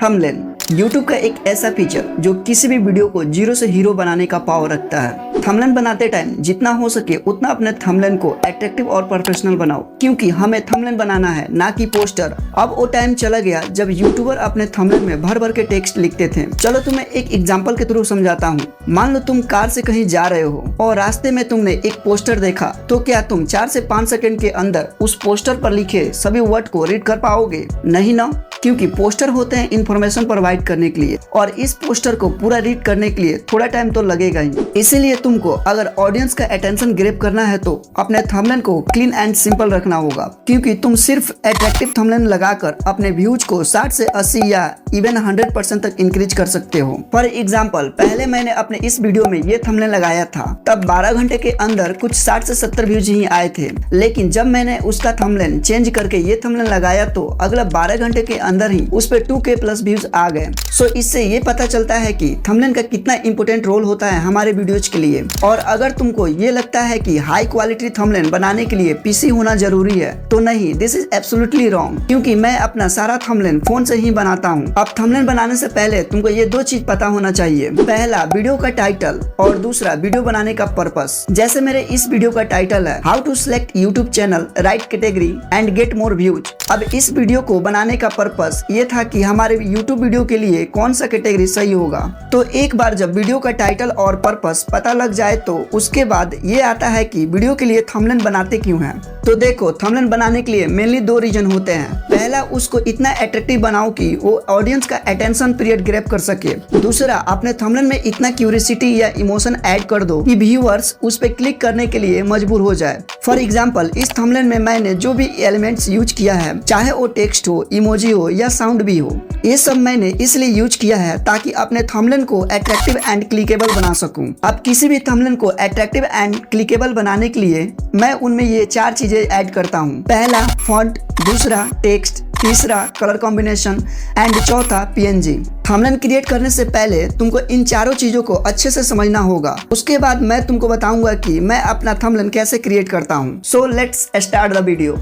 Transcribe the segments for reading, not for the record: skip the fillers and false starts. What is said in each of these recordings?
Thumbnail YouTube का एक ऐसा फीचर जो किसी भी वीडियो को जीरो से हीरो बनाने का पावर रखता है। थंबनेल बनाते टाइम जितना हो सके उतना अपने थंबनेल को अट्रैक्टिव और प्रोफेशनल बनाओ, क्योंकि हमें थंबनेल बनाना है ना कि पोस्टर। अब वो टाइम चला गया जब यूट्यूबर अपने थंबनेल में भर भर के टेक्स्ट लिखते थे। चलो तुम्हें एक एग्जांपल के थ्रू समझाता हूँ। मान लो तुम कार से कहीं जा रहे हो और रास्ते में तुमने एक पोस्टर देखा, तो क्या तुम 4 से 5 सेकंड के अंदर उस पोस्टर पर लिखे सभी वर्ड को रीड कर पाओगे? नहीं ना, क्योंकि पोस्टर होते हैं इंफॉर्मेशन प्रोवाइड करने के लिए और इस पोस्टर को पूरा रीड करने के लिए थोड़ा टाइम तो लगेगा ही। इसीलिए तुमको अगर ऑडियंस का अटेंशन ग्रैब करना है तो अपने थंबनेल को क्लीन एंड सिंपल रखना होगा, क्योंकि तुम सिर्फ अट्रैक्टिव थंबनेल लगाकर अपने व्यूज को 60 से 80 या इवन 100% तक इंक्रीज कर सकते हो। फॉर एग्जाम्पल, पहले मैंने अपने इस वीडियो में ये थंबनेल लगाया था, तब 12 घंटे के अंदर कुछ 60 से 70 व्यूज ही आए थे। लेकिन जब मैंने उसका थंबनेल चेंज करके ये थंबनेल लगाया तो अगला 12 घंटे के अंदर ही उस पे 2K प्लस व्यूज आ गए। सो इससे ये पता चलता है कि थंबनेल का कितना इंपॉर्टेंट रोल होता है हमारे वीडियोज के लिए। और अगर तुमको ये लगता है कि हाई क्वालिटी थंबनेल बनाने के लिए पीसी होना जरूरी है, तो नहीं, दिस इज एब्सोल्युटली रॉन्ग, क्योंकि मैं अपना सारा थंबनेल फोन से ही बनाता हूँ। अब थंबनेल बनाने से पहले तुमको ये 2 चीज पता होना चाहिए। पहला, वीडियो का टाइटल, और दूसरा, वीडियो बनाने का पर्पस। जैसे मेरे इस वीडियो का टाइटल है how to select YouTube channel, right category and get more views. अब इस वीडियो को बनाने का पर्पस ये था कि हमारे YouTube वीडियो के लिए कौन सा कैटेगरी सही होगा। तो एक बार जब वीडियो का टाइटल और पर्पस पता लग जाए तो उसके बाद ये आता है कि वीडियो के लिए थंबनेल बनाते क्यों हैं। तो देखो, थंबनेल बनाने के लिए मेनली 2 रीजन होते हैं। पहला, उसको इतना अट्रैक्टिव बनाओ कि वो ऑडियंस का अटेंशन पीरियड ग्रैब कर सके। दूसरा, अपने थंबनेल में इतना क्यूरियोसिटी या इमोशन ऐड कर दो कि व्यूअर्स उस पे क्लिक करने के लिए मजबूर हो जाए। फॉर एग्जाम्पल, इस थंबनेल में मैंने जो भी एलिमेंट्स यूज किया है, चाहे वो टेक्स्ट हो, इमोजी हो या साउंड भी हो, ये सब मैंने इसलिए यूज किया है ताकि अपने थंबनेल को अट्रैक्टिव एंड क्लिकेबल बना सकूं। अब किसी भी थंबनेल को अट्रैक्टिव एंड क्लिकेबल बनाने के लिए मैं उनमें ये 4 चीजें ऐड करता हूँ। पहला, फॉन्ट, दूसरा, टेक्स्ट, तीसरा, कलर कॉम्बिनेशन एंड चौथा, PNG। थंबनेल क्रिएट करने से पहले तुमको इन चारों चीजों को अच्छे से समझना होगा। उसके बाद मैं तुमको बताऊंगा कि मैं अपना थंबनेल कैसे क्रिएट करता हूँ। So let's start the video.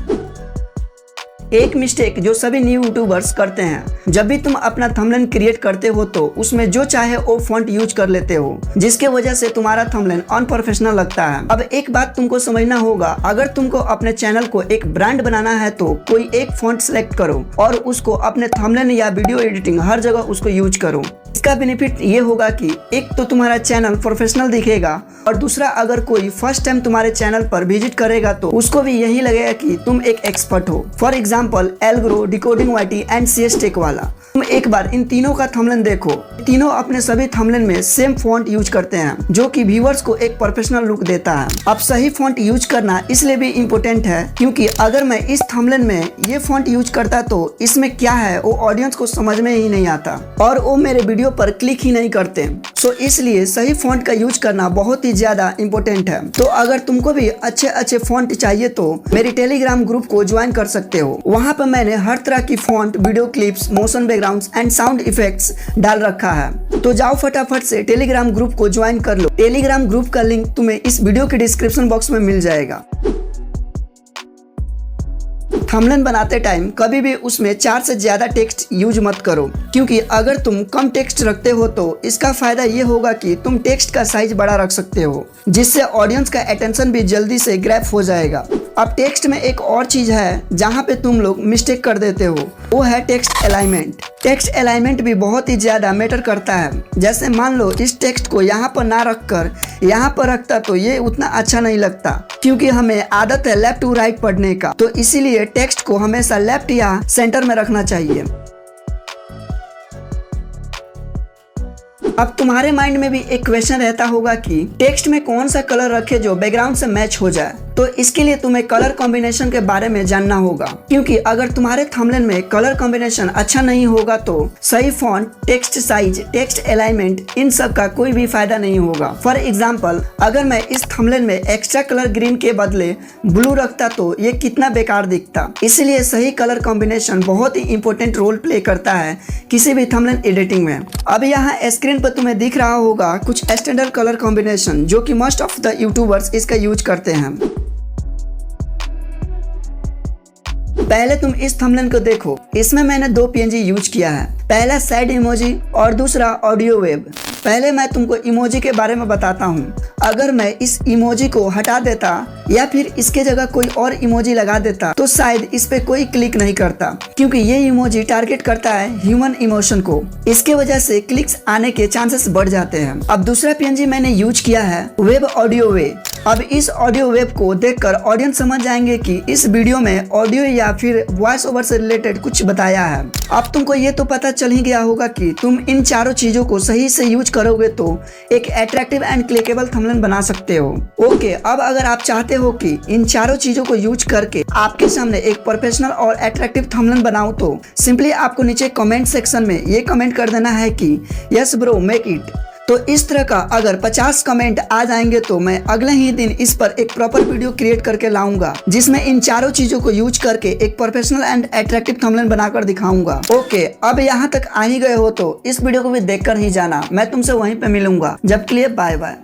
एक मिस्टेक जो सभी न्यू यूट्यूबर्स करते हैं, जब भी तुम अपना थंबनेल क्रिएट करते हो तो उसमें जो चाहे वो फॉन्ट यूज कर लेते हो, जिसके वजह से तुम्हारा थंबनेल अनप्रोफेशनल लगता है। अब एक बात तुमको समझना होगा, अगर तुमको अपने चैनल को एक ब्रांड बनाना है तो कोई एक फॉन्ट सेलेक्ट करो और उसको अपने थंबनेल या वीडियो एडिटिंग हर जगह उसको यूज करो। इसका बेनिफिट ये होगा कि एक तो तुम्हारा चैनल प्रोफेशनल दिखेगा, और दूसरा, अगर कोई फर्स्ट टाइम तुम्हारे चैनल पर विजिट करेगा तो उसको भी यही लगेगा कि तुम एक एक्सपर्ट हो। फॉर एग्जाम्पल, एल्ग्रो, decoding YT and CS tech वाला। तुम एक बार इन तीनों का थंबनेल देखो। तीनों अपने सभी थंबनेल में सेम फॉन्ट यूज करते हैं, जो कि व्यूअर्स को एक प्रोफेशनल लुक देता है। अब सही फॉन्ट यूज करना इसलिए भी इम्पोर्टेंट है क्योंकि अगर मैं इस थंबनेल में ये फॉन्ट यूज करता तो इसमें क्या है वो ऑडियंस को समझ में ही नहीं आता और वो मेरे वीडियो पर क्लिक ही नहीं करते। सो इसलिए सही फॉन्ट का यूज करना बहुत ही ज्यादा इम्पोर्टेंट है। तो अगर तुमको भी अच्छे अच्छे फॉन्ट चाहिए तो मेरी टेलीग्राम ग्रुप को ज्वाइन कर सकते हो। वहाँ पर मैंने हर तरह की font, video clips, motion backgrounds and sound effects डाल रखा है। तो जाओ फटाफट से टेलीग्राम ग्रुप को ज्वाइन कर लो। टेलीग्राम ग्रुप का लिंक तुम्हें इस वीडियो के डिस्क्रिप्शन बॉक्स में मिल जाएगा। थंबनेल बनाते टाइम कभी भी उसमें 4 से ज्यादा टेक्स्ट यूज मत करो, क्योंकि अगर तुम कम टेक्स्ट रखते हो तो इसका फायदा ये होगा कि तुम टेक्स्ट का साइज बड़ा रख सकते हो, जिससे ऑडियंस का अटेंशन भी जल्दी से ग्रैब हो जाएगा। अब टेक्स्ट में एक और चीज है जहाँ पे तुम लोग मिस्टेक कर देते हो, वो है टेक्स्ट अलाइनमेंट। टेक्स्ट अलाइनमेंट भी बहुत ही ज्यादा मैटर करता है। जैसे मान लो इस टेक्स्ट को यहाँ पर ना रखकर यहाँ पर रखता तो ये उतना अच्छा नहीं लगता, क्योंकि हमें आदत है लेफ्ट टू राइट पढ़ने का, तो इसीलिए टेक्स्ट को हमेशा लेफ्ट या सेंटर में रखना चाहिए। अब तुम्हारे माइंड में भी एक क्वेश्चन रहता होगा कि टेक्स्ट में कौन सा कलर रखे जो बैकग्राउंड से मैच हो जाए। तो इसके लिए तुम्हें कलर कॉम्बिनेशन के बारे में जानना होगा, क्योंकि अगर तुम्हारे थंबनेल में कलर कॉम्बिनेशन अच्छा नहीं होगा तो सही font, text size, text alignment, इन सब का कोई भी फायदा नहीं होगा। फॉर एग्जाम्पल, अगर मैं इस थंबनेल में एक्स्ट्रा कलर ग्रीन के बदले ब्लू रखता तो ये कितना बेकार दिखता। इसलिए सही कलर कॉम्बिनेशन बहुत ही इंपॉर्टेंट रोल प्ले करता है किसी भी थंबनेल एडिटिंग में। अब यहाँ स्क्रीन पर तुम्हें दिख रहा होगा कुछ स्टैंडर्ड कलर कॉम्बिनेशन जो कि मोस्ट ऑफ द यूट्यूबर्स इसका यूज करते हैं। पहले तुम इस थंबनेल को देखो, इसमें मैंने 2 PNG यूज किया है। पहला सैड इमोजी और दूसरा ऑडियो वेब। पहले मैं तुमको इमोजी के बारे में बताता हूँ। अगर मैं इस इमोजी को हटा देता या फिर इसके जगह कोई और इमोजी लगा देता तो शायद इस पे कोई क्लिक नहीं करता, क्योंकि ये इमोजी टारगेट करता है ह्यूमन इमोशन को। इसके वजह से क्लिक्स आने के चांसेस बढ़ जाते हैं। अब दूसरा PNG मैंने यूज किया है वेब ऑडियो वे। अब इस ऑडियो वेब को देखकर ऑडियंस समझ जाएंगे कि इस वीडियो में ऑडियो या फिर वॉइस ओवर से रिलेटेड कुछ बताया है। अब तुमको ये तो पता चल ही गया होगा कि तुम इन चारों चीजों को सही से यूज करोगे तो एक अट्रैक्टिव एंड क्लिकेबल थंबनेल बना सकते हो। ओके, अब अगर आप चाहते हो कि इन चारों चीजों को यूज करके आपके सामने एक प्रोफेशनल और अट्रैक्टिव थंबनेल बनाऊं तो सिंपली आपको नीचे कमेंट सेक्शन में ये कमेंट कर देना है कि यस ब्रो मेक इट। तो इस तरह का अगर 50 कमेंट आ जाएंगे तो मैं अगले ही दिन इस पर एक प्रॉपर वीडियो क्रिएट करके लाऊंगा, जिसमें इन चारों चीजों को यूज करके एक प्रोफेशनल एंड अट्रैक्टिव थंबनेल बनाकर दिखाऊंगा। ओके, अब यहाँ तक आ ही गए हो तो इस वीडियो को भी देखकर ही जाना। मैं तुमसे वहीं पे मिलूंगा। जब के लिए बाय बाय।